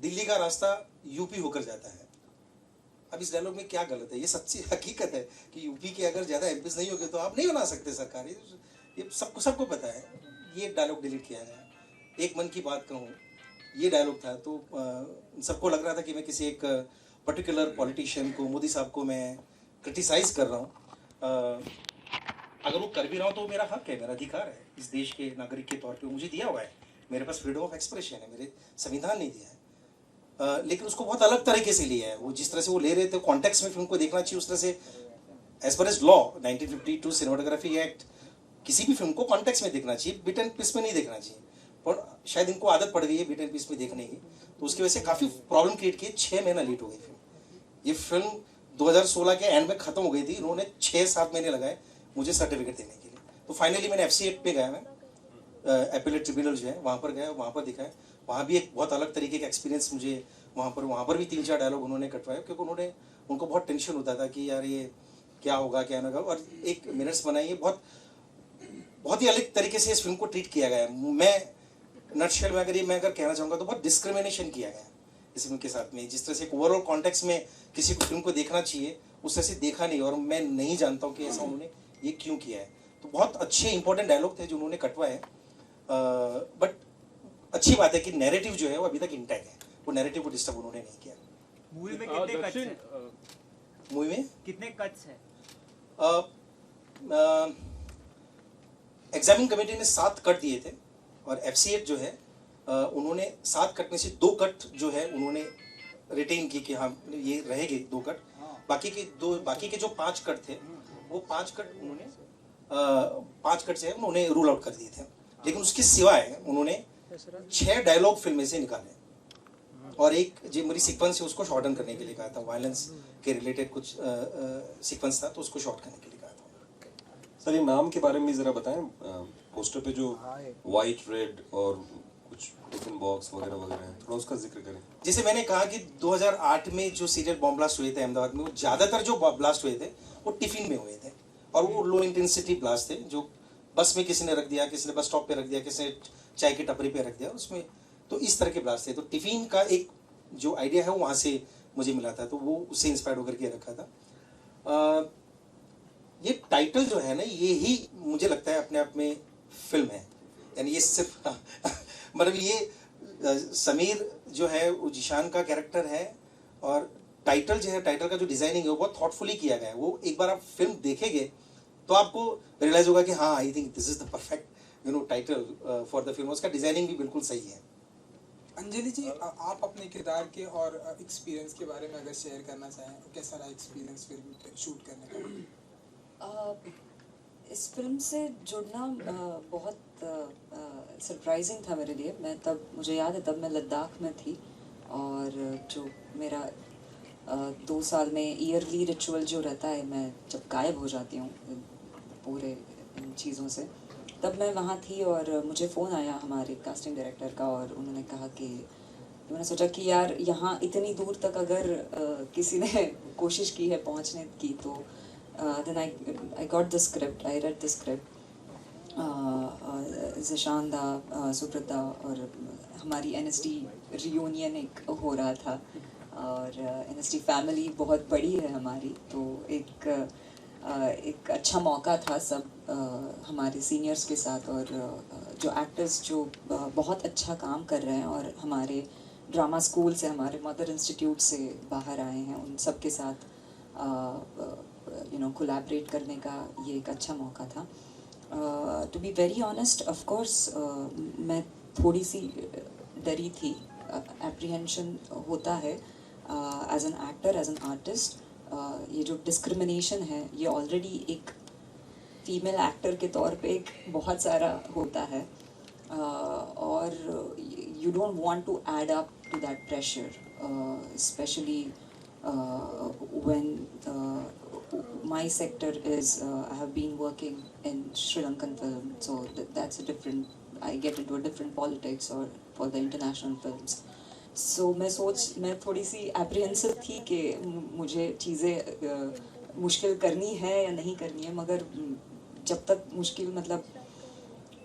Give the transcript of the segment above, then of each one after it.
दिल्ली का रास्ता यूपी होकर जाता है। अब इस डायलॉग में क्या गलत है? ये सच्ची हकीकत है कि यूपी के अगर ज़्यादा एमपीज नहीं होगे तो आप नहीं बना सकते सरकार। ये सबको पता है। ये डायलॉग डिलीट किया गया। एक मन की बात कहूँ, ये डायलॉग था तो सबको लग रहा था कि मैं किसी एक पर्टिकुलर पॉलिटिशियन को, मोदी साहब को मैं क्रिटिसाइज़ कर रहा हूँ। अगर वो कर भी रहा हूँ तो मेरा हक है, मेरा अधिकार है, इस देश के नागरिक के तौर पे मुझे दिया हुआ है। मेरे पास फ्रीडम ऑफ एक्सप्रेशन है, मेरे संविधान ने दिया है। लेकिन उसको बहुत अलग तरीके से लिया है। वो जिस तरह से वो ले रहे थे, कॉन्टेक्स्ट में फिल्म को देखना चाहिए उस तरह से। As per as law 1952 cinematography act, किसी भी फिल्म को कॉन्टेक्स्ट में देखना चाहिए, बिट एंड पीस में नहीं देखना चाहिए। पर शायद इनको आदत पड़ गई है बिट एंड पीस में देखने की, तो उसकी वजह से काफ़ी प्रॉब्लम क्रिएट की। 6 महीना लेट हो गई फिल्म। ये फिल्म 2016 के एंड में खत्म हो गई थी, इन्होंने 6-7 महीने लगाए मुझे सर्टिफिकेट देने के लिए। तो फाइनली मैंने FC8 पे गया, मैं एपेलेट ट्रिब्यूनल जो है वहाँ पर गया, वहाँ पर दिखाया। वहाँ भी एक बहुत अलग तरीके का एक्सपीरियंस मुझे वहाँ पर भी 3-4 डायलॉग उन्होंने कटवाए, क्योंकि उनको बहुत टेंशन होता था कि यार ये क्या होगा क्या ना होगा। और एक मिनट्स बनाइए, बहुत ही अलग तरीके से इस फिल्म को ट्रीट किया गया है। मैं नटशेल में अगर कहना चाहूँगा तो बहुत डिस्क्रिमिनेशन किया गया है इस फिल्म के साथ में। जिस तरह से ओवरऑल कॉन्टेक्स्ट में किसी को फिल्म को देखना चाहिए उस तरह से देखा नहीं, और मैं नहीं जानता हूँ कि ऐसा उन्होंने ये क्यों किया है। तो बहुत अच्छे इंपॉर्टेंट डायलॉग थे जो उन्होंने कटवाए, बट अच्छी बात है कि नैरेटिव जो है वो अभी तक इंटैक्ट है। वो नैरेटिव को डिस्टर्ब उन्होंने नहीं किया। मूवी में कितने कट्स हैं? मूवी में कितने कट्स हैं? एग्जामिंग कमेटी ने 7 कट दिए थे, और FC8 जो है उन्होंने 7 कट में से 2 कट जो है उन्होंने रिटेन की कि हाँ ये रहेंगे 2 कट। बाकी के जो 5 कट थे वो 5 कट उन्होंने 5 कट से उन्होंने रूल आउट कर दिए थे। लेकिन उसके सिवाय उन्होंने 6 डायलॉग फिल्म में से निकाले, और एक जो मेरी सीक्वेंस है उसको शॉर्टन करने के लिए कहा था। वायलेंस के रिलेटेड कुछ सीक्वेंस था तो उसको शॉर्ट करने के लिए कहा था। सर ये नाम के बारे में ज़रा बताएं। पोस्टर पे जो वाइट रेड और कुछ टिफिन बॉक्स वगैरह वगैरह है, थोड़ा उसका जिक्र करें। जैसे मैंने कहा कि 2008 में जो सीरियल बॉम्ब ब्लास्ट हुए थे अहमदाबाद में, वो ज़्यादातर जो ब्लास्ट हुए थे वो टिफिन में हुए थे, और वो लो इंटेंसिटी ब्लास्ट थे जो बस में किसी ने रख दिया, किसी ने बस स्टॉप पे रख दिया, किसी ने चाय की टपरी पे रख दिया उसमें। तो इस तरह के ब्लास्ट थे। तो टिफिन का एक जो आइडिया है वो वहाँ से मुझे मिला था, तो वो उससे इंस्पायर्ड होकर के रखा था। ये टाइटल जो है ना, ये ही मुझे लगता है अपने आप में फिल्म है। यानी ये सिर्फ मतलब ये समीर जो है वो जिशान का कैरेक्टर है, और टाइटल जो है, टाइटल का जो डिजाइनिंग है वो बहुत थॉटफुली किया गया है। वो एक बार आप फिल्म देखेंगे तो आपको रियलाइज होगा कि हाँ I think this is the perfect title for the film. उसका डिजाइनिंग भी बिल्कुल सही है। अंजलि जी, आप अपने किरदार के और एक्सपीरियंस के बारे में अगर शेयर करना चाहें, कैसा रहा एक्सपीरियंस फिल्म शूट करने का? इस फिल्म से जुड़ना बहुत सरप्राइजिंग था मेरे लिए। मुझे याद है तब मैं लद्दाख में थी, और जो मेरा 2 साल में ईयरली रिचुअल जो रहता है, मैं जब गायब हो जाती हूँ पूरे इन चीज़ों से, तब मैं वहाँ थी और मुझे फ़ोन आया हमारे कास्टिंग डायरेक्टर का, और उन्होंने कहा कि मैंने सोचा कि यार यहाँ इतनी दूर तक अगर किसी ने कोशिश की है पहुँचने की, तो then I got the script, I read the script. Zeeshan da, Subrata और हमारी NSD रियूनियन एक हो रहा था, और NSD फैमिली बहुत बड़ी है हमारी, तो एक अच्छा मौका था सब हमारे सीनियर्स के साथ, और जो एक्टर्स जो बहुत अच्छा काम कर रहे हैं और हमारे ड्रामा स्कूल से, हमारे मदर इंस्टीट्यूट से बाहर आए हैं, उन सब के साथ कोलैबोरेट करने का ये एक अच्छा मौका था। To be very honest, of course मैं थोड़ी सी डरी थी, एप्रीहेंशन होता है as an actor, as an artist. ये जो डिस्क्रिमिनेशन है ये ऑलरेडी एक फीमेल एक्टर के तौर पे एक बहुत सारा होता है, और you don't want to add up to that pressure, especially when my sector is I have been working in Sri Lankan film, so that's a different, I get into a different politics or for the international films. So मैं थोड़ी सी apprehensive थी कि मुझे चीज़ें मुश्किल करनी है या नहीं करनी है, मगर जब तक मुश्किल मतलब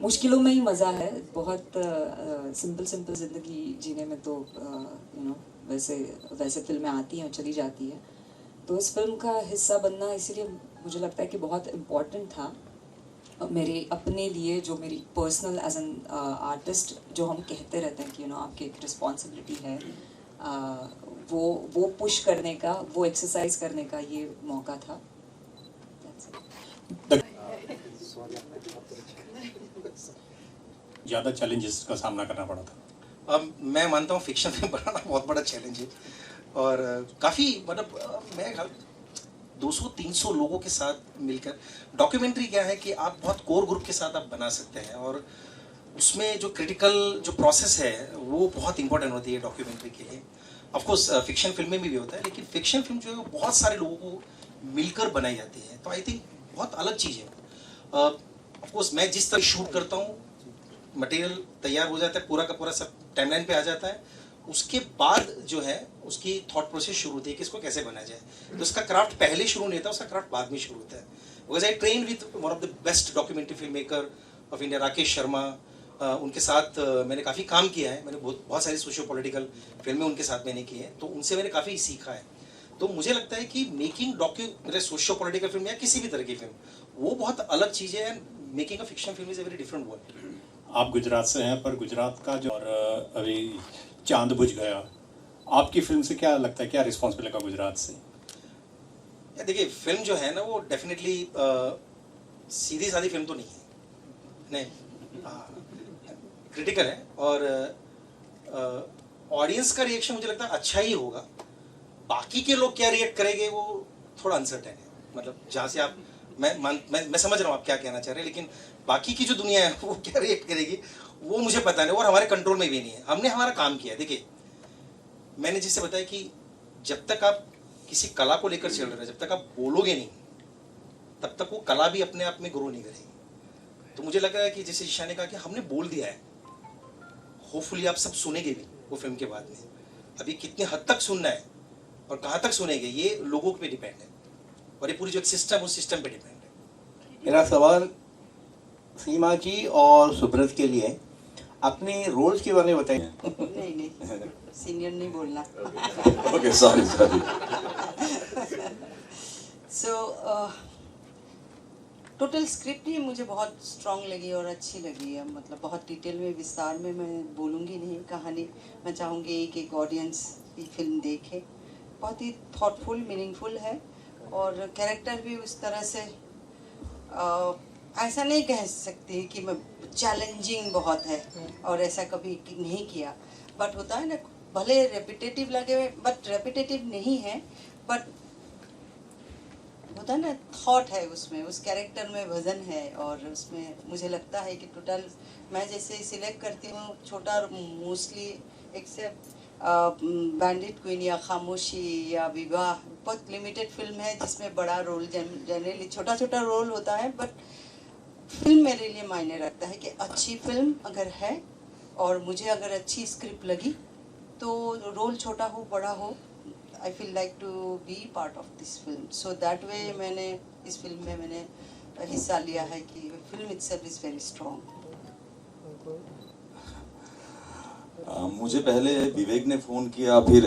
मुश्किलों में ही मज़ा है। बहुत सिंपल ज़िंदगी जीने में तो वैसे फिल्में आती हैं और चली जाती हैं। तो इस फिल्म का हिस्सा बनना इसीलिए मुझे लगता है कि बहुत इम्पोर्टेंट था मेरे अपने लिए, जो मेरी पर्सनल एज एन आर्टिस्ट, जो हम कहते रहते हैं कि आपकी एक रिस्पॉन्सिबिलिटी है, वो पुश करने का, वो एक्सरसाइज करने का ये मौका था। ज़्यादा चैलेंजेस का सामना करना पड़ा था। अब मैं मानता हूँ फिक्शन में बनाना बहुत बड़ा चैलेंज है, और काफ़ी मतलब मैं 200-300 लोगों के साथ मिलकर, डॉक्यूमेंट्री क्या है कि आप बहुत कोर ग्रुप के साथ आप बना सकते हैं, और उसमें जो क्रिटिकल जो प्रोसेस है वो बहुत इंपॉर्टेंट होती है डॉक्यूमेंट्री के लिए। ऑफ कोर्स फिक्शन फिल्में में भी होता है, लेकिन फिक्शन फिल्म जो है वो बहुत सारे लोगों को मिलकर बनाई जाती है, तो आई थिंक बहुत अलग चीज़ है। ऑफ कोर्स मैं जिस तरह शूट करता हूँ, मटेरियल तैयार हो जाता है, पूरा का पूरा सब टाइमलाइन पे आ जाता है, उसके बाद जो है उसकी थॉट प्रोसेस शुरू होती है कि इसको कैसे बनाया जाए। तो उसका क्राफ्ट पहले शुरू नहीं होता, उसका क्राफ्ट बाद में शुरू होता है। Because I train with one of the best documentary film maker of India, Rakesh Sharma. उनके साथ मैंने काफ़ी काम किया है, मैंने बहुत सारी सोशियो पॉलिटिकल फिल्में उनके साथ मैंने की है, तो उनसे मैंने काफ़ी सीखा है। तो मुझे लगता है कि मेकिंग सोशियो पॉलिटिकल फिल्म या किसी भी तरह की फिल्म, वो बहुत अलग चीज़ है, and making a fiction film is a very different world. आप गुजरात से हैं, पर गुजरात का जो और अभी चांद बुझ गया, आपकी फिल्म से क्या लगता है, क्या रिस्पॉन्स मिलेगा गुजरात से? या देखिए, फिल्म जो है ना वो डेफिनेटली सीधी सादी फिल्म तो नहीं है, नहीं, क्रिटिकल है, और ऑडियंस का रिएक्शन मुझे लगता है अच्छा ही होगा। बाकी के लोग क्या रिएक्ट करेंगे वो थोड़ा अनसर्टेन है, मतलब जहाँ से आप मैं समझ रहा हूँ आप क्या कहना चाह रहे हैं, लेकिन बाकी की जो दुनिया है वो क्या रिएक्ट करेगी वो मुझे पता नहीं, और हमारे कंट्रोल में भी नहीं है। हमने हमारा काम किया। देखिए, मैंने जिससे बताया कि जब तक आप किसी कला को लेकर चल रहे हैं, जब तक आप बोलोगे नहीं, तब तक वो कला भी अपने आप में ग्रो नहीं करेगी। तो मुझे लग रहा है कि जैसे ईशा ने कहा कि हमने बोल दिया है, होपफुली आप सब सुनेंगे भी वो फिल्म के बाद में। अभी कितने हद तक सुनना है और कहाँ तक सुनेंगे ये लोगों पे डिपेंड है, और ये पूरी जो सिस्टम उस सिस्टम पे डिपेंड है। मेरा सवाल सीमा जी और सुब्रत के लिए, अपने रोल्स के बारे में बताइए। नहीं सीनियर नहीं बोलना। Okay, sorry. So total script ही मुझे बहुत स्ट्रांग लगी और अच्छी लगी है। मतलब बहुत डिटेल में, विस्तार में मैं बोलूँगी नहीं कहानी। मैं चाहूँगी एक ऑडियंस ये फिल्म देखे। बहुत ही थॉटफुल, मीनिंगफुल है, और कैरेक्टर भी उस तरह से ऐसा नहीं कह सकती कि मैं चैलेंजिंग बहुत है और ऐसा कभी नहीं किया। बट होता है ना, भले रेपिटेटिव लगे, बट रेपिटेटिव नहीं है, बट होता है ना, थॉट है उसमें, उस कैरेक्टर में वजन है, और उसमें मुझे लगता है कि टोटल मैं जैसे सिलेक्ट करती हूँ छोटा, मोस्टली एक्सेप्ट बैंडिट क्वीन या खामोशी या विवाह, बहुत लिमिटेड फिल्म है जिसमें बड़ा रोल, जनरली छोटा छोटा रोल होता है, बट फिल्म मेरे लिए मायने रखता है कि अच्छी फिल्म अगर है और मुझे अगर अच्छी स्क्रिप्ट लगी तो रोल छोटा हो बड़ा हो, I feel like to be part of this film. So that way मैंने इस फिल्म में मैंने हिस्सा लिया है कि film itself is very strong. मुझे पहले विवेक ने फ़ोन किया, फिर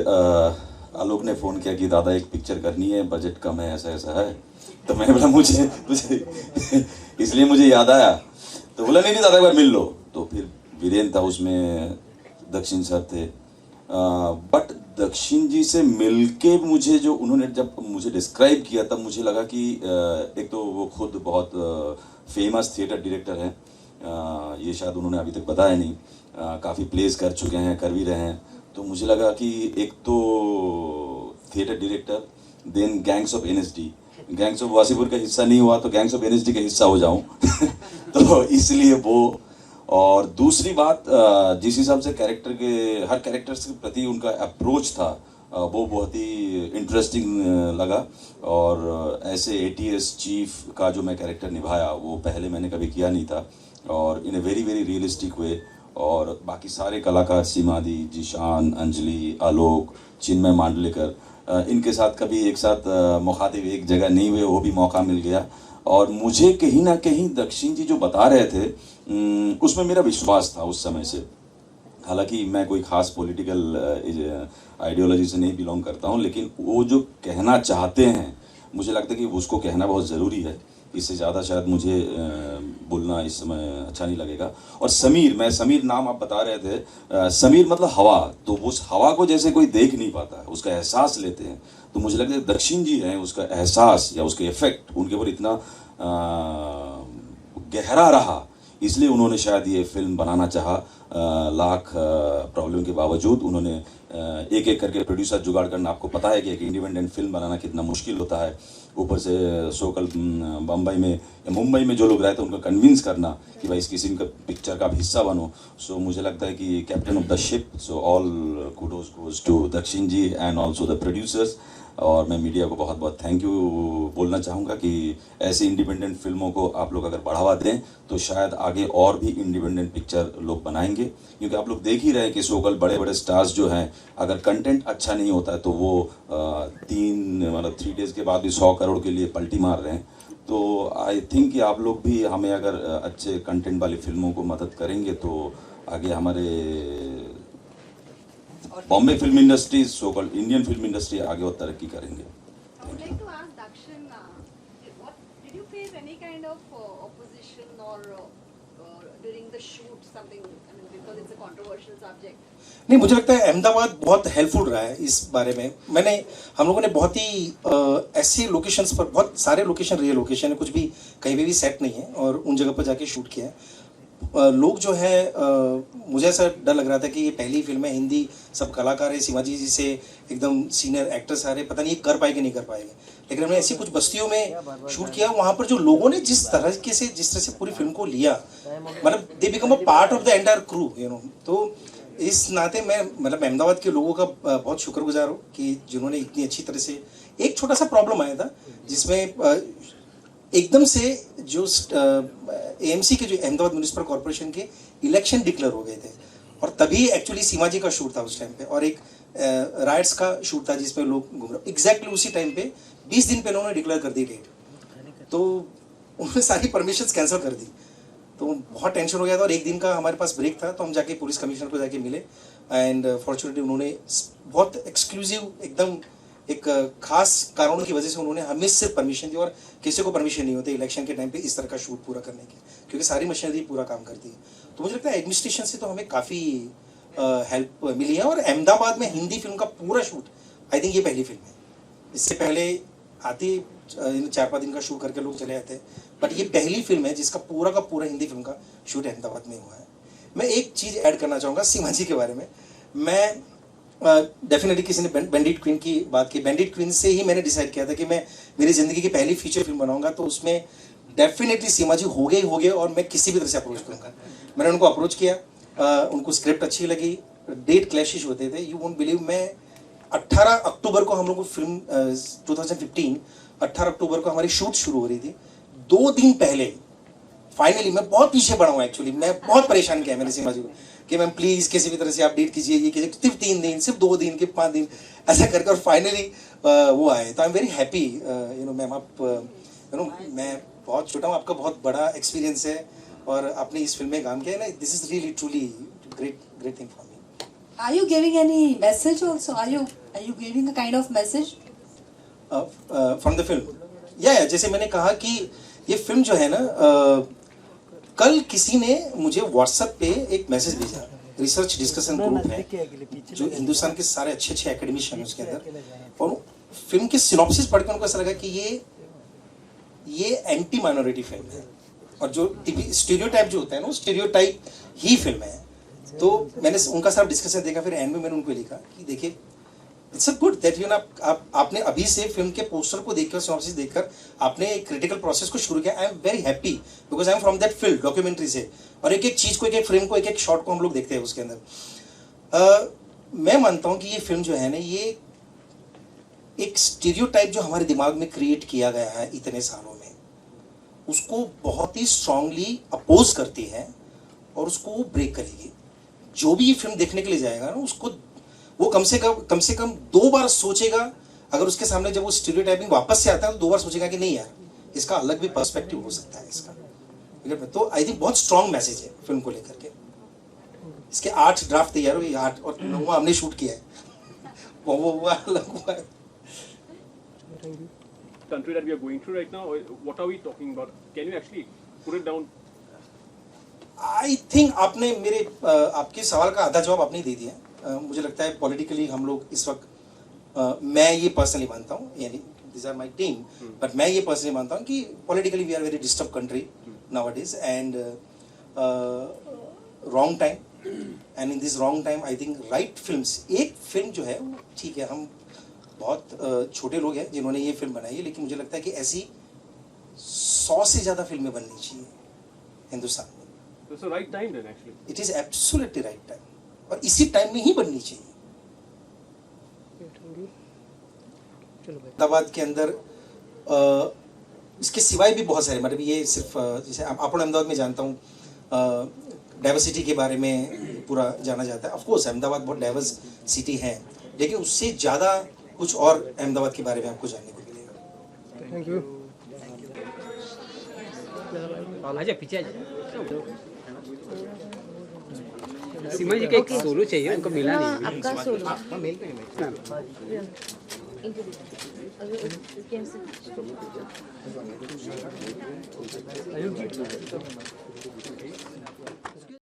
आलोक ने फ़ोन किया कि दादा एक पिक्चर करनी है, बजट कम है, ऐसा ऐसा है। तो मैंने बोला मुझे इसलिए मुझे याद आया, तो बोला नहीं दादा एक बार मिल लो। तो फिर वीरेन था उसमें, दक्षिण सर थे, बट दक्षिण जी से मिलके मुझे जो उन्होंने जब मुझे डिस्क्राइब किया तब मुझे लगा कि एक तो वो खुद बहुत फेमस थिएटर डायरेक्टर हैं, ये शायद उन्होंने अभी तक बताया नहीं, काफ़ी प्लेस कर चुके हैं, कर भी रहे हैं। तो मुझे लगा कि एक तो theatre director, then gangs of NSD, gangs of Wasseypur का हिस्सा नहीं हुआ तो गैंग्स ऑफ एनएसडी का हिस्सा हो जाऊं तो इसलिए वो, और दूसरी बात जिस हिसाब से कैरेक्टर के, हर कैरेक्टर के प्रति उनका अप्रोच था वो बहुत ही इंटरेस्टिंग लगा। और ऐसे एटीएस चीफ का जो मैं कैरेक्टर निभाया वो पहले मैंने कभी किया नहीं था, और इन ए वेरी वेरी रियलिस्टिक वे। और बाकी सारे कलाकार, सीमा दी, जिशान, अंजलि, आलोक, चिन्मय मांडलेकर, इनके साथ कभी एक साथ मुखातिब एक जगह नहीं हुए, वो भी मौका मिल गया। और मुझे कहीं ना कहीं दक्षिण जी जो बता रहे थे उसमें मेरा विश्वास था उस समय से। हालांकि मैं कोई खास पॉलिटिकल आइडियोलॉजी से नहीं बिलोंग करता हूं, लेकिन वो जो कहना चाहते हैं मुझे लगता है कि उसको कहना बहुत ज़रूरी है। इससे ज़्यादा शायद मुझे बोलना इस समय अच्छा नहीं लगेगा। और समीर नाम आप बता रहे थे, समीर मतलब हवा, तो उस हवा को जैसे कोई देख नहीं पाता, उसका एहसास लेते हैं, तो मुझे लगता है दक्षिण जी हैं, उसका एहसास या उसके इफेक्ट उनके ऊपर इतना गहरा रहा, इसलिए उन्होंने शायद ये फिल्म बनाना चाहा। लाख प्रॉब्लम के बावजूद उन्होंने एक एक करके प्रोड्यूसर जुगाड़ करना, आपको पता है कि एक इंडिपेंडेंट फिल्म बनाना कितना मुश्किल होता है। ऊपर से सोकल बम्बई में या मुंबई में जो लोग रहते हैं उनको कन्विंस करना कि भाई इस किसी का पिक्चर का हिस्सा बनो। सो मुझे लगता है कि captain of the ship, so all kudos goes to Dakshin ji and also the producers. और मैं मीडिया को बहुत बहुत थैंक यू बोलना चाहूँगा कि ऐसी इंडिपेंडेंट फिल्मों को आप लोग अगर बढ़ावा दें तो शायद आगे और भी इंडिपेंडेंट पिक्चर लोग बनाएंगे। क्योंकि आप लोग देख ही रहे हैं कि सोकल बड़े बड़े स्टार्स जो हैं, अगर कंटेंट अच्छा नहीं होता है तो वो 3 डेज़ के बाद भी 100 करोड़ के लिए पलटी मार रहे हैं। तो आई थिंक कि आप लोग भी हमें अगर अच्छे कंटेंट वाली फिल्मों को मदद करेंगे तो आगे हमारे Bombay film industry, so called Indian film industry आगे और तरक्की करेंगे। I would like to ask Dakshin, did you face any kind of opposition or during the shoot something? I mean, because it's a controversial subject. नहीं, मुझे लगता है अहमदाबाद बहुत helpful रहा है इस बारे में। हम लोगों ने बहुत ही ऐसे लोकेशंस पर, बहुत सारे लोकेशन रियल लोकेशन है, कुछ भी कहीं पे भी सेट नहीं है, और उन जगह पर जाके शूट किया है। लोग जो है मुझे ऐसा डर लग रहा था कि ये पहली फिल्म है, हिंदी, सब कलाकार है, शिवाजी जी से एकदम सीनियर एक्टर्स आ रहे, पता नहीं ये कर पाएंगे नहीं कर पाएंगे। लेकिन हमने ऐसी कुछ बस्तियों में शूट किया, वहाँ पर जो लोगों ने जिस तरह से पूरी फिल्म को लिया, मतलब they become a part of the entire crew, you know. तो इस नाते मैं मतलब अहमदाबाद के लोगों का बहुत शुक्रगुजार हूँ कि जिन्होंने इतनी अच्छी तरह से, एक छोटा सा प्रॉब्लम आया था जिसमें एकदम से जो एएमसी के जो अहमदाबाद म्यूनिसिपल कॉर्पोरेशन के इलेक्शन डिक्लेयर हो गए थे, और तभी एक्चुअली सीमा जी का शूट था उस टाइम पे, और एक राइट्स का शूट था जिसमें लोग घूम रहे, एग्जैक्टली उसी टाइम पे 20 दिन पहले उन्होंने डिक्लेयर कर दी डेट, तो उन्होंने सारी परमिशंस कैंसिल कर दी। तो बहुत टेंशन हो गया था, और एक दिन का हमारे पास ब्रेक था, तो हम जाके पुलिस कमिश्नर को जाके मिले, एंड फॉर्चुनेटली उन्होंने बहुत एक्सक्लूसिव, एकदम एक खास कारणों की वजह से उन्होंने हमें सिर्फ परमिशन दी, और किसी को परमिशन नहीं होती इलेक्शन के टाइम पे इस तरह का शूट पूरा करने की, क्योंकि सारी मशीनरी पूरा काम करती है। तो मुझे लगता है एडमिनिस्ट्रेशन से तो हमें काफ़ी हेल्प मिली है। और अहमदाबाद में हिंदी फिल्म का पूरा शूट, आई थिंक ये पहली फिल्म है। इससे पहले आती 4-5 दिन का शूट करके लोग चले जाते हैं, बट ये पहली फिल्म है जिसका पूरा का पूरा हिंदी फिल्म का शूट अहमदाबाद में हुआ है। मैं एक चीज़ ऐड करना चाहूँगा सीमा जी के बारे में। मैं डेफिनेटली किसी ने बैंडिट क्वीन की बात की, बैंडिट क्वीन से ही मैंने डिसाइड किया था कि मैं मेरी ज़िंदगी की पहली फीचर फिल्म बनाऊंगा, तो उसमें डेफिनेटली सीमा जी हो गए, और मैं किसी भी तरह से अप्रोच करूँगा। मैंने उनको अप्रोच किया, उनको स्क्रिप्ट अच्छी लगी, डेट क्लैशेस होते थे, यू वोंट बिलीव। मैं 18 अक्टूबर को हम लोग को फिल्म 2015 18 अक्टूबर को हमारी शूट शुरू हो रही थी, 2 दिन पहले फाइनली, मैं बहुत पीछे बढ़ा हूँ एक्चुअली, मैं बहुत परेशान किया मैंने सीमा जी को कि मैम प्लीज़ किसी भी तरह से आप डेट कीजिए, ये कीजिए, सिर्फ 3 दिन, सिर्फ 2 दिन के 5 दिन ऐसा करके, और फाइनली वो आए। तो I am very happy, you know ma'am, आप यू नो, मैं बहुत छोटा हूँ, आपका बहुत बड़ा एक्सपीरियंस है, और आपने इस फिल्म में काम किया है ना, this is really truly great thing for me. Are you giving any message also? Are you giving a kind of message? From the film? या जैसे मैंने कहा कि ये फिल्म जो है ना, कल किसी ने मुझे व्हाट्सएप पे एक मैसेज भेजा, रिसर्च डिस्कशन ग्रुप है जो हिंदुस्तान के सारे अच्छे एकेडमिशियन उसके अंदर, और फिल्म की सिनॉप्सिस पढ़ के उनको ऐसा लगा कि ये एंटी माइनॉरिटी फिल्म है, और जो स्टीरियोटाइप जो होता है ना, वो स्टीरियोटाइप ही फिल्म है। तो मैंने उनका सारा डिस्कशन देखा, फिर एंड में मैंने उनको लिखा कि देखिए, it's a good that you ना, आपने अभी से फिल्म के पोस्टर को देखकर, सिनॉप्सिस देखकर आपने एक क्रिटिकल प्रोसेस को शुरू किया। I am very happy because I am from that field, documentary से, और एक एक चीज़ को, एक एक फ्रेम को, एक एक शॉट को हम लोग देखते हैं उसके अंदर। मैं मानता हूँ कि ये फिल्म जो है ना, ये एक स्टीरियोटाइप जो हमारे दिमाग में क्रिएट किया गया है इतने सालों में, उसको बहुत ही स्ट्रांगली अपोज करती है, और उसको वो ब्रेक करेगी। जो भी ये फिल्म देखने के लिए जाएगा ना, उसको वो कम से कम 2 बार सोचेगा। अगर उसके सामने जब वो स्टीरियोटाइपिंग वापस से आता है, तो 2 बार सोचेगा कि नहीं यार, इसका अलग भी पर्सपेक्टिव हो सकता है इसका। तो आई थिंक बहुत स्ट्रॉन्ग मैसेज है फिल्म को लेकर के। इसके 8 ड्राफ्ट तैयार हुई, 8 और 9वां हमने शूट किया है। वो अलग हुआ है। Country that we are going through right now, or what are we talking about? Can you actually put it down? I think आपने मेरे आपके सवाल का आधा जवाब आपने दे दिया। मुझे लगता है पॉलिटिकली हम लोग इस वक्त मैं ये पर्सनली मानता हूँ, यानी this are my team, but मैं ये पर्सनली मानता हूँ कि politically we are very disturb country nowadays and wrong time, and in this wrong time I think right films, एक फिल्म जो है ठीक है, हम बहुत छोटे लोग हैं जिन्होंने ये फिल्म बनाई है, लेकिन मुझे लगता है कि ऐसी 100 से ज़्यादा फिल्में बननी चाहिए हिंदुस्तान में। It's the right time then actually. It is absolutely right time, और इसी टाइम में ही बननी चाहिए। अहमदाबाद के अंदर इसके सिवाय भी बहुत सारे, मतलब ये सिर्फ जैसे आपण अहमदाबाद में जानता हूँ, डाइवर्सिटी के बारे में पूरा जाना जाता है। ऑफ कोर्स अहमदाबाद बहुत डाइवर्स सिटी है, लेकिन उससे ज़्यादा कुछ और अहमदाबाद के बारे में आपको जानने को मिलेगा। Thank you. आजा पीछे आजा। सीमा जी का एक सोलो चाहिए, उनको मिला नहीं। आपका सोलो मेल पे नहीं। इंटरव्यू